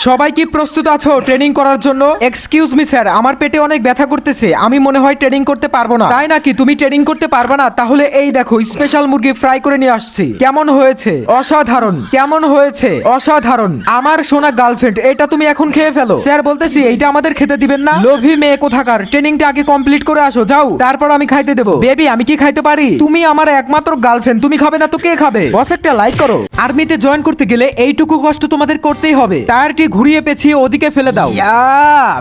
সবাই কি প্রস্তুত আছো ট্রেনিং করার জন্য? এক্সকিউজ মি স্যার, আমার পেটে অনেক ব্যথা করতেছে, আমি মনে হয় ট্রেনিং করতে পারবো না। তাই নাকি? তুমি ট্রেনিং করতে পারবে না? তাহলে এই দেখো স্পেশাল মুরগি ফ্রাই করে নিয়ে আসছি। কেমন হয়েছে? অসাধারণ। কেমন হয়েছে? অসাধারণ। আমার সোনা গার্লফ্রেন্ড, এটা তুমি এখন খেয়ে ফেলো। স্যার বলতেছি এইটা আমাদের খেতে দিবেন না? লোভী মেয়ে কোথাকার, ট্রেনিংটা আগে কমপ্লিট করে আসো, যাও, তারপর আমি খাইতে দেবো। বেবি, আমি কি খাইতে পারি? তুমি আমার একমাত্র গার্লফ্রেন্ড, তুমি খাবে না তো কে খাবে? বস একটা লাইক করো। আর্মিতে জয়েন করতে গেলে এইটুকু কষ্ট তোমাদের করতেই হবে। টায়ারটি ঘুরিয়ে পেঁচিয়ে ওদিকে ফেলে দাও।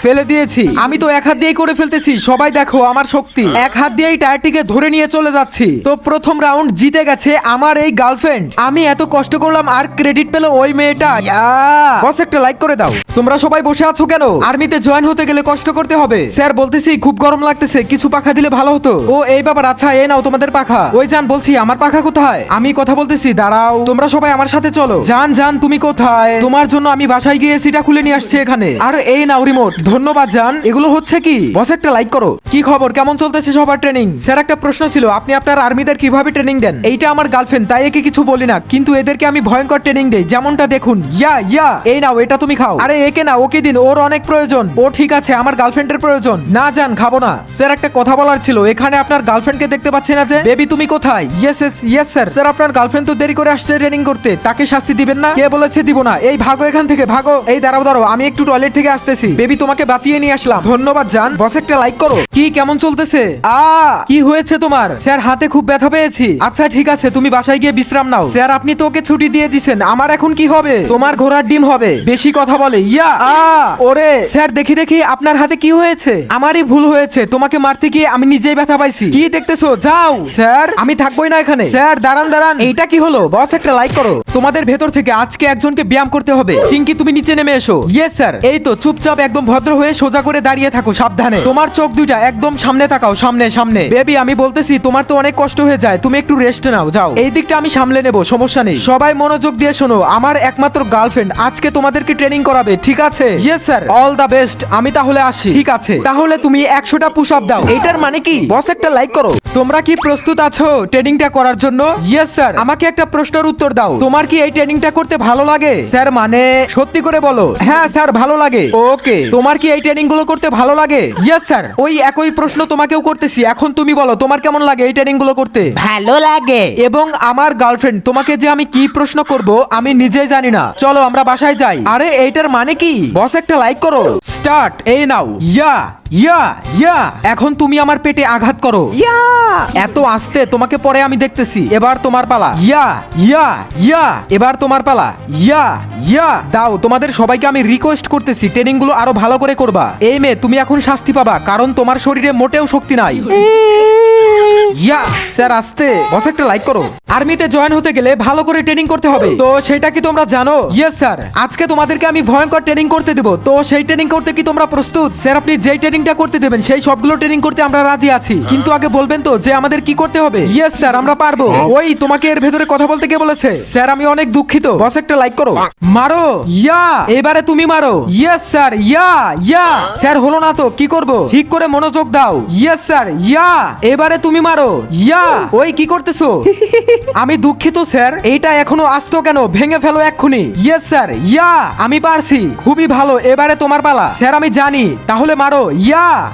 ফেলে দিয়েছি। আমি তো এক হাত দিয়েই করে ফেলতেছি, সবাই দেখো আমার শক্তি। এক হাত দিয়েই টায়ারটিকে ধরে নিয়ে চলে যাচ্ছি। তো প্রথম রাউন্ড জিতে গেছে আমার এই গার্লফ্রেন্ড। আমি এত কষ্ট করলাম আর ক্রেডিট পেল ওই মেয়েটা। বস একটা লাইক করে দাও। তোমরা সবাই বসে আছো কেন? আর্মিতে জয়েন হতে গেলে কষ্ট করতে হবে। স্যার বলতেছি খুব গরম লাগতেছে, কিছু পাখা দিলে ভালো হতো। ও এই ব্যাপার, আচ্ছা এই নাও তোমাদের পাখা। ওই জান, বলছি আমার পাখা কোথায়? আমি কথা বলতেছি, দাঁড়াও। তোমরা সবাই আমার সাথে চলো। জান জান, তুমি কোথায়? তোমার জন্য আমি বাসায় গিয়ে সিটা খুলে নিয়ে আসছি এখানে। আর এই নাও রিমোট। ধন্যবাদ জান। এগুলো হচ্ছে কি? বস একটা লাইক করো। কি খবর, কেমন চলতেছে সবার ট্রেনিং? স্যার একটা প্রশ্ন ছিল, আপনি আপনার আর্মিদের কিভাবে ট্রেনিং দেন? এইটা আমার গার্লফ্রেন্ড, তাই একে কিছু বলি না, কিন্তু এদেরকে আমি ভয়ঙ্কর ট্রেনিং দেই। যেমনটা দেখুন। এই নাও, এটা তুমি খাও। আরে একে না, ওকে দিন, ওর অনেক প্রয়োজন। ও ঠিক আছে, আমার গার্লফ্রেন্ডের প্রয়োজন। না জান, খাবো না। স্যার একটা কথা বলার ছিল, এখানে আপনার গার্লফ্রেন্ডকে দেখতে পাচ্ছি না যে। বেবি তুমি কোথায়? Yes sir. স্যার আপনার গার্লফ্রেন্ড তো দেরি করে আসছে ট্রেনিং করতে, তাকে শাস্তি দিবেন না? কে বলেছে দিব না? এই ভাগো এখান থেকে, ভাগো। এই দাঁড়াও দাঁড়াও, আমি একটু টয়লেট থেকে আসতেছি। বেবি তোমাকে বাঁচিয়ে নিয়ে আসলাম। ধন্যবাদ জান। বস একটা লাইক করো। কি কেমন চলতেছে? কি হয়েছে তোমার? স্যার হাতে খুব ব্যথা পেয়েছি। আচ্ছা ঠিক আছে, তুমি বাসায় গিয়ে বিশ্রাম নাও। স্যার আপনি তো ওকে ছুটি দিয়ে দিছেন, আমার এখন কি হবে? তোমার ঘোড়ার ডিম হবে। বেশি কথা বলে। ওরে স্যার, দেখি দেখি আপনার হাতে কি হয়েছে? আমারই ভুল হয়েছে, তোমাকে মারতে গিয়ে আমি নিজেই ব্যথা পাইছি। কি দেখতেছো? যাও। স্যার আমি থাকবোই না এখানে। স্যার দাঁড়ান দাঁড়ান, এইটা কি হলো? বস একটা লাইক করো। তোমাদের ভেতর থেকে আজকে একজনকে ব্যায়াম করতে হবে। চিঙ্কি তুমি নিচে নেমে এসো। Yes sir. এই তো চুপচাপ একদম ভদ্র হয়ে সোজা করে দাঁড়িয়ে থাকো, সাবধানে। তোমার চোখ দুইটা একদম সামনে তাকাও, সামনে সামনে। বেবি আমি বলতেছি, তোমার তো অনেক কষ্ট হয়ে যায়, তুমি একটু রেস্ট নাও, যাও। এই দিকটা আমি সামলে নেব, সমস্যা নেই। সবাই মনোযোগ দিয়ে শোনো, আমার একমাত্র গার্লফ্রেন্ড আজকে তোমাদেরকে ট্রেনিং করাবে, ঠিক আছে? Yes sir. All the best. আমি তাহলে আসি। ঠিক আছে, তাহলে তুমি 100টা পুশ আপ দাও। এটার মানে কি? বস একটা লাইক করো। তোমরা কি প্রস্তুত আছো ট্রেনিংটা করার জন্য? Yes sir. আমাকে একটা প্রশ্নের উত্তর দাও, তোমার কি এই ট্রেনিংটা করতে ভালো লাগে? স্যার মানে সত্যি করে বলো। হ্যাঁ স্যার, ভালো লাগে। ওকে, তোমার কি এই ট্রেনিং গুলো করতে ভালো লাগে? Yes sir. ওই একই প্রশ্ন তোমাকেও করতেছি, এখন তুমি বলো তোমার কেমন লাগে এই ট্রেনিং গুলো করতে? ভালো লাগে। এবং আমার গার্লফ্রেন্ড, তোমাকে যে আমি কি প্রশ্ন করব আমি নিজেই জানি না। চলো আমরা বাসায় যাই। আরে এইটার মানে কি? বস একটা লাইক করো। স্টার্ট। এই নাও। এখন তুমি আমার পেটে আঘাত করো। এত আস্তে, তোমাকে পরে আমি দেখতেছি। এবার তোমার পালা। এবার তোমার পালা। দাও। তোমাদের সবাইকে আমি রিকোয়েস্ট করতেছি, ট্রেনিং গুলো আরো ভালো করে করবা। এই মেয়ে, তুমি এখন শাস্তি পাবা, কারণ তোমার শরীরে মোটেও শক্তি নাই। স্যার আসতে। বস একটা লাইক করো। আর্মিতে জয়েন হতে গেলে ভালো করে ট্রেনিং করতে হবে, তো সেটা কি তোমরা জানো? Yes sir. আজকে তোমাদেরকে আমি ভয়ঙ্কর ট্রেনিং করতে দেব, তো সেই ট্রেনিং করতে কি তোমরা প্রস্তুত? স্যার আপনি যেই ট্রেনিংটা করতে দেবেন সেই সবগুলো ট্রেনিং করতে আমরা রাজি আছি, কিন্তু আগে বলবেন তো যে আমাদের কি করতে হবে? ইয়েস স্যার, আমরা পারবো। ওই তোমাকে এর ভেতরে কথা বলতে কে বলেছে? স্যার আমি অনেক দুঃখিত। বস একটা লাইক করো। মারো। এবারে তুমি মারো। Yes sir. স্যার হলো না তো কি করব? ঠিক করে মনোযোগ দাও। Yes sir. এবারে তুমি মারো। ওই কি করতেছো? আমি দুঃখিত স্যার, এইটা এখনো আসতো কেন? ভেঙে ফেলো এক্ষুনি। Yes sir. আমি পারছি। খুবই ভালো, এবারে তোমার পালা। স্যার আমি জানি, তাহলে মারো।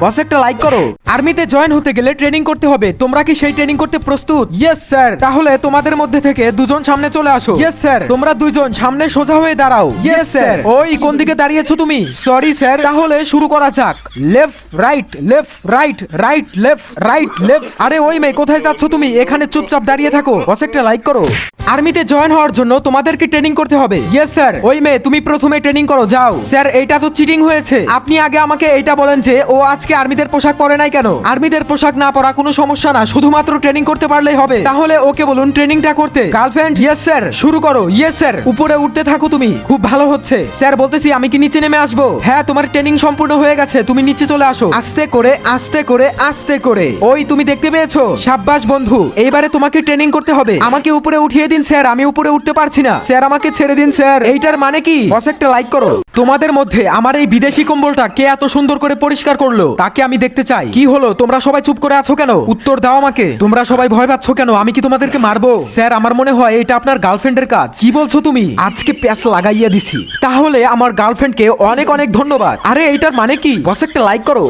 বস একটা লাইক করো। আর্মিতে জয়েন হতে গেলে ট্রেনিং করতে হবে, তোমরা কি সেই ট্রেনিং করতে প্রস্তুত? Yes sir. তাহলে তোমাদের মধ্যে থেকে দুজন সামনে চলে আসো। Yes sir. তোমরা দুইজন সামনে সোজা হয়ে দাঁড়াও। Yes sir. ওই কোন দিকে দাঁড়িয়েছো তুমি? Sorry sir. তাহলে শুরু করা যাক। Left right, left right, right left, right left. আরে ওই মেয়ে, কোথায় যাচ্ছ তুমি? এখানে চুপচাপ দাঁড়িয়ে থাকো। বস একটা লাইক করো। আর্মিতে জয়েন হওয়ার জন্য তোমাদেরকে ট্রেনিং করতে হবে। Yes sir. ওই মেয়ে, তুমি প্রথমে ট্রেনিং করো, যাও। স্যার এইটা তো চিটিং হয়েছে। আপনি আগে আমাকে এইটা বলেন যে ও আজকে আর্মিদের পোশাক পরে নাই কেন? আর্মিদের পোশাক না পরা কোনো সমস্যা না, শুধুমাত্র ট্রেনিং করতে পারলেই হবে। তাহলে ওকে বলুন ট্রেনিংটা করতে। গার্লফ্রেন্ড। Yes sir. শুরু করো। Yes sir. উপরে উঠতে থাকো তুমি, খুব ভালো হচ্ছে। স্যার বলতেছি আমি কি নিচে নেমে আসবো? হ্যাঁ, তোমার ট্রেনিং সম্পূর্ণ হয়ে গেছে, তুমি নিচে চলে আসো। আস্তে করে, আস্তে করে, আস্তে করে। ওই তুমি দেখতে দেখতে পেয়েছো? সাব্বাস বন্ধু, এইবারে তোমাকে ট্রেনিং করতে হবে। আমাকে উপরে উঠিয়ে দিন স্যার, আমি উপরে উঠতে পারছি না স্যার, আমাকে ছেড়ে দিন স্যার। এইটার মানে কি? বস একটা লাইক করো। তোমাদের মধ্যে আমার এই বিদেশি কম্বলটা কে এত সুন্দর করে পরিষ্কার করলো তাকে আমি দেখতে চাই। কি হলো, তোমরা সবাই চুপ করে আছো কেন? উত্তর দাও আমাকে। তোমরা সবাই ভয় পাচ্ছ কেন? আমি কি তোমাদেরকে মারবো? স্যার আমার মনে হয় এটা আপনার গার্লফ্রেন্ডের কাজ। কি বলছো তুমি? আজকে প্যাস লাগাইয়া দিছি। তাহলে আমার গার্লফ্রেন্ডকে অনেক অনেক ধন্যবাদ। আরে এইটার মানে কি? বস একটা লাইক করো।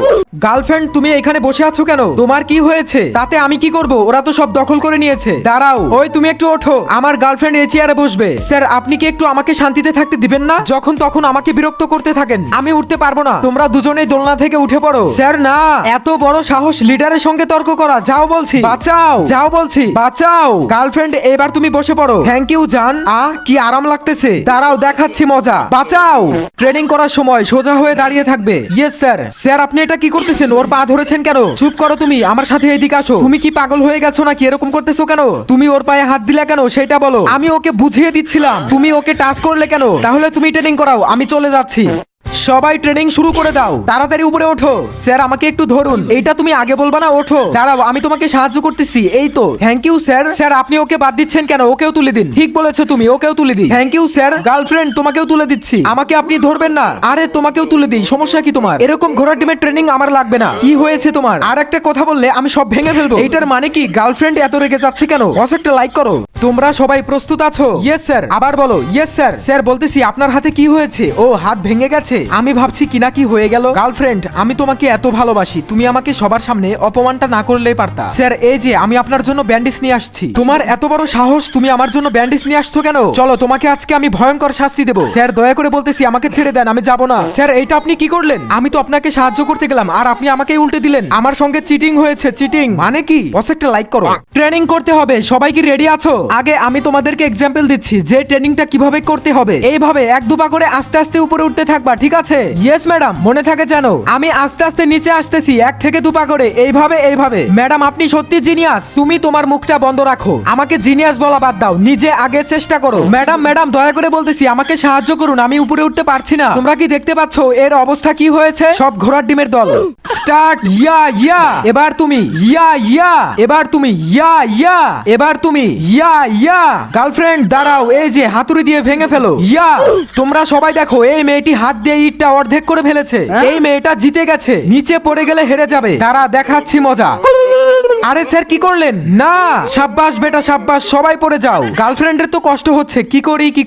গার্লফ্রেন্ড তুমি এখানে বসে আছো কেন? তোমার কি হয়েছে? তাতে আমি কি করব? ওরা তো সব দখল করে নিয়েছে। দাঁড়াও, ওই তুমি একটু ওঠো। আমার গার্লফ্রেন্ড এই চেয়ারে বসবে। স্যার আপনি কি একটু আমাকে শান্তিতে থাকতে দিবেন না? যখন তখন আমাকে বিরক্ত করতে থাকেন। আমি উঠতে পারবো না, তোমরা দুজনেই দোলনা থেকে উঠে পড়ো। স্যার না, এত বড় সাহস লিডারের সঙ্গে তর্ক করা। যাও বলছি, বাঁচাও। যাও বলছি, বাঁচাও। গার্লফ্রেন্ড এবার তুমি বসে পড়ো। থ্যাংক ইউ জান। কি আরাম লাগতেছে। দাঁড়াও দেখাচ্ছি মজা। বাঁচাও। ট্রেনিং করার সময় সোজা হয়ে দাঁড়িয়ে থাকবে। Yes sir. স্যার আপনি এটা কি করতেছেন? ওর পা ধরেছেন কেন? চুপ করো তুমি, আমার সাথে এদিকে আসো। তুমি কি পাগল হয়ে গেছো নাকি? এরকম করতেছো কেন? তুমি ওর পায়ে হাত দিলে কেন সেটা বলো। আমি ওকে বুঝিয়ে দিচ্ছিলাম, তুমি ওকে টাচ করলে কেন? তাহলে তুমি ট্রেনিং করাও, আমি চলে যাচ্ছি। সবাই ট্রেনিং শুরু করে দাও। তাড়াতাড়ি উপরে ওঠো। স্যার আমাকে একটু ধরুন। এইটা তুমি আগে বলবা না? ওঠো। দাঁড়াও, আমি তোমাকে সাহায্য করতেছি। এই তো। Thank you sir. স্যার আপনি ওকে বাদ দিচ্ছেন কেন? ওকেও তুলে দিন। ঠিক বলেছো তুমি, ওকেও তুলে দিই। Thank you sir. গার্লফ্রেন্ড তোমাকেও তুলে দিচ্ছি। আমাকে আপনি ধরবেন না। আরে তোমাকেও তুলে দিই, সমস্যা কি তোমার? এরকম ঘোড়ার ডিমের ট্রেনিং আমার লাগবে না। কি হয়েছে তোমার? আর একটা কথা বললে আমি সব ভেঙে ফেলবো। এইটার মানে কি? গার্লফ্রেন্ড এত রেগে যাচ্ছে কেন? বস একটা লাইক করো। তোমরা সবাই প্রস্তুত আছো? Yes sir. আবার বলো। Yes sir. স্যার বলতেছি আপনার হাতে কি হয়েছে? ও হাত ভেঙে গেছে। আমি ভাবছি কিনা কি হয়ে গেল। গার্লফ্রেন্ড আমি তোমাকে এত ভালোবাসি, তুমি আমাকে সবার সামনে অপমানটা না করলেই পারতা। স্যার এই যে আমি আপনার জন্য ব্যান্ডেজ নিয়ে আসছি। তোমার এত বড় সাহস, তুমি আমার জন্য ব্যান্ডেজ নিয়ে আসছো কেন? চলো তোমাকে আজকে আমি ভয়ঙ্কর শাস্তি দেবো। স্যার দয়া করে বলতেছি আমাকে ছেড়ে দেন, আমি যাব না। স্যার এইটা আপনি কি করলেন? আমি তো আপনাকে সাহায্য করতে গেলাম আর আপনি আমাকে উল্টে দিলেন। আমার সঙ্গে চিটিং হয়েছে। চিটিং মানে কি? বস একটা লাইক করো। ট্রেনিং করতে হবে। সবাই কি রেডি আছো? আগে আমি তোমাদেরকে এক্সাম্পল দিচ্ছি যে ট্রেনিংটা কিভাবে করতে হবে। এইভাবে এক দুপা করে আস্তে আস্তে উপরে উঠতে থাকবা, ঠিক আছে? Yes madam. মনে থাকে জানো, আমি আস্তে আস্তে নিচে আসতেছি, এক থেকে দুপা করে। এইভাবে এইভাবে। ম্যাডাম আপনি সত্যি জিনিয়াস। তুমি তোমার মুখটা বন্ধ রাখো। আমাকে জিনিয়াস বলা বাদ দাও, নিজে আগে চেষ্টা করো। ম্যাডাম ম্যাডাম দয়া করে বলতেছি আমাকে সাহায্য করুন, আমি উপরে উঠতে পারছি না। তোমরা কি দেখতে পাচ্ছ এর অবস্থা কি হয়েছে? সব ঘোড়ার ডিমের দল। স্টার্ট। ইয়া ইয়া। এবার তুমি। ইয়া ইয়া। এবার তুমি। ইয়া ইয়া। এবার তুমি। ইয়া ইয়া। গার্লফ্রেন্ড দাঁড়াও, এই যে হাতুড়ি দিয়ে ভেঙে ফেলো। ইয়া। তোমরা সবাই দেখো, এই মেয়েটি হাত দিয়ে ইটটা অর্ধেক করে ফেলেছে। এই মেয়েটা জিতে গেছে। নিচে পড়ে গেলে হেরে যাবে। তারা দেখাচ্ছি মজা। আরে স্যার কি করলেন? না। সাব্বাস বেটা সাব্বাস, সবাই পড়ে যাও। গার্লফ্রেন্ডের তো কষ্ট হচ্ছে। কি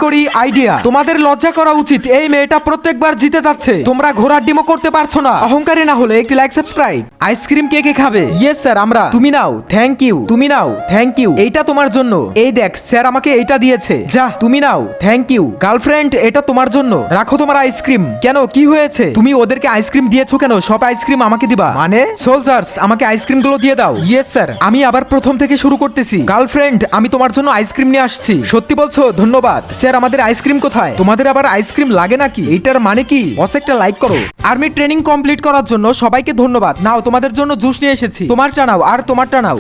করি আইডিয়া। তোমাদের লজ্জা করা উচিত। এই মেয়েটা প্রত্যেকবার জিতে যাচ্ছে। তোমরা ঘোড়ার ডিমও করতে পারছো না। অহংকারী না হলে একটি লাইক সাবস্ক্রাইব। আইসক্রিম কে কে খাবে? ইয়েস স্যার আমরা। তুমি নাও। Thank you. তুমি নাও। Thank you. এইটা তোমার জন্য। এই দেখ স্যার আমাকে এইটা দিয়েছে। যা তুমি নাও। Thank you. গার্লফ্রেন্ড এটা তোমার জন্য। রাখো তোমার আইসক্রিম। কেন কি হয়েছে? তুমি ওদেরকে আইসক্রিম দিয়েছো কেন? সব আইসক্রিম আমাকে দিবা মানে? সোলজার্স আমাকে আইসক্রিম গুলো দিয়ে দাও। Yes sir. আমি আবার প্রথম থেকে শুরু করতেছি। গার্লফ্রেন্ড আমি তোমার জন্য আইসক্রিম নিয়ে আসছি। সত্যি বলছো? ধন্যবাদ। স্যার আমাদের আইসক্রিম কোথায়? তোমাদের আবার আইসক্রিম লাগে নাকি? এইটার মানে কি? বস একটা লাইক করো। আর্মি ট্রেনিং কমপ্লিট করার জন্য সবাইকে ধন্যবাদ। নাও তোমাদের জন্য জুস নিয়ে এসেছি। তোমারটা নাও আর তোমারটা নাও।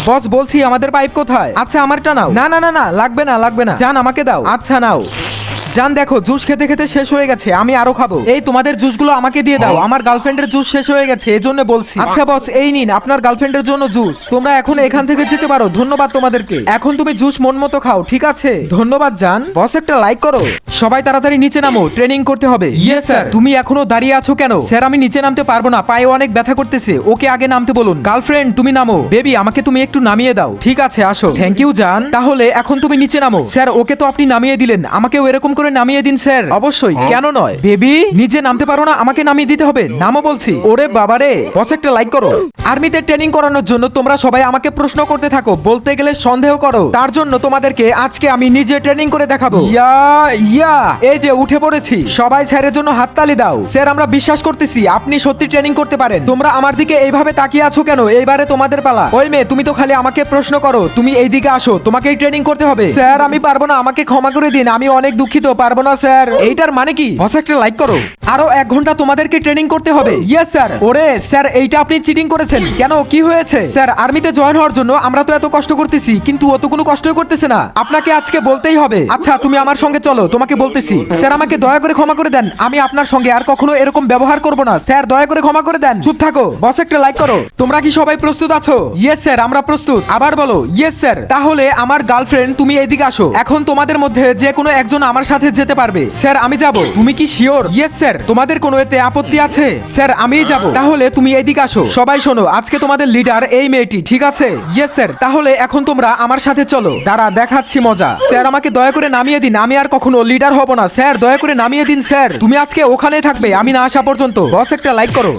বস বলছি আমাদের পাইপ কোথায়? আচ্ছা আমারটা নাও। না না না না লাগবে না লাগবে না। জান আমাকে দাও। আচ্ছা নাও। জান দেখো জুস খেতে খেতে শেষ হয়ে গেছে, আমি আরো খাবো। এই তোমাদের জুসগুলো আমাকে দিয়ে দাও। আমার গার্লফ্রেন্ডের জুস শেষ হয়ে গেছে, এজন্য বলছি। আচ্ছা বস এই নিন আপনার গার্লফ্রেন্ডের জন্য জুস। তোমরা এখন এখান থেকে যেতে পারো। ধন্যবাদ তোমাদেরকে। এখন তুমি জুস মন মতো খাও, ঠিক আছে? ধন্যবাদ জান। বস একটা লাইক করো। সবাই তাড়াতাড়ি নিচে নামো, ট্রেনিং করতে হবে। Yes sir. তুমি এখনো দাঁড়িয়ে আছো কেন? স্যার আমি নিচে নামতে পারবো না, পায়ে অনেক ব্যথা করতেছে। ওকে আগে নামতে বলুন। গার্লফ্রেন্ড তুমি নামো। বেবি আমাকে তুমি একটু নামিয়ে দাও। ঠিক আছে আসো। থ্যাংক ইউ জান। তাহলে এখন তুমি নিচে নামো। স্যার ওকে তো আপনি নামিয়ে দিলেন, আমাকেও এরকম করে নামিয়ে দিন স্যার। অবশ্যই, কেন নয়। বেবি নিজে নামতে পারো না, আমাকে নামিয়ে দিতে হবে। নামো বলছি। ওরে বাবারে। বস একটা লাইক করো। আর্মিতে ট্রেনিং করানোর জন্য তোমরা সবাই আমাকে প্রশ্ন করতে থাকো, বলতে গেলে সন্দেহ করো। তার জন্য তোমাদেরকে আজকে আমি নিজে ট্রেনিং করে দেখাবো। ইয়া ইয়া। এই যে উঠে পড়েছি। সবাই স্যারের জন্য হাততালি দাও। স্যার আমরা বিশ্বাস করতেছি আপনি সত্যি ট্রেনিং করতে পারেন। তোমরা আমার দিকে এইভাবে তাকিয়ে আছো কেন? এইবারে তোমাদের পালা। ওই মেয়ে তুমি তো খালি আমাকে প্রশ্ন করো। তুমি এই দিকে আসো, তোমাকেই ট্রেনিং করতে হবে। স্যার আমি পারবো না, আমাকে ক্ষমা করে দিন, আমি অনেক দুঃখিত। পারবো না স্যার। এইটার মানে কি? বস একটা লাইক করো। আরো 1 ঘন্টা তোমাদেরকে ট্রেনিং করতে হবে। Yes sir. ওরে স্যার, এইটা আপনি চিটিং করেছেন কেন? কি হয়েছে স্যার? আর্মিতে জয়েন হওয়ার জন্য আমরা তো এত কষ্ট করতেছি, কিন্তু ও তো কোনো কষ্টই করতেছে না। আপনাকে আজকে বলতেই হবে। আচ্ছা তুমি আমার সঙ্গে চলো, তোমাকে বলতেছি। স্যার আমাকে দয়া করে ক্ষমা করে দেন, আমি আপনার সঙ্গে আর কখনো এরকম ব্যবহার করব না। স্যার দয়া করে ক্ষমা করে দেন। চুপ থাকো। বস একটা লাইক করো। তোমরা কি সবাই প্রস্তুত আছো? ইয়েস স্যার, আমরা প্রস্তুত। আবার বলো ইয়েস স্যার। তাহলে আমার গার্লফ্রেন্ড তুমি এইদিকে আসো। এখন তোমাদের মধ্যে যে কোনো একজন আমার সাথে যেতে পারবে। স্যার আমি যাব। তুমি কি শিওর? Yes sir. তোমাদের কোনো এতে আপত্তি আছে? স্যার আমিই যাব। তাহলে তুমি এইদিকে আসো। সবাই শোনো, আজকে তোমাদের লিডার এই মেয়েটি, ঠিক আছে? Yes sir. তাহলে এখন তোমরা আমার সাথে চলো। দাঁড়া, দেখাচ্ছি মজা। স্যার আমাকে দয়া করে নামিয়ে দিন, আমি আর কখনো লিডার হব না। স্যার দয়া করে নামিয়ে দিন স্যার। তুমি আজকে ওখানেই থাকবে আমি না আসা পর্যন্ত। বস একটা লাইক করো।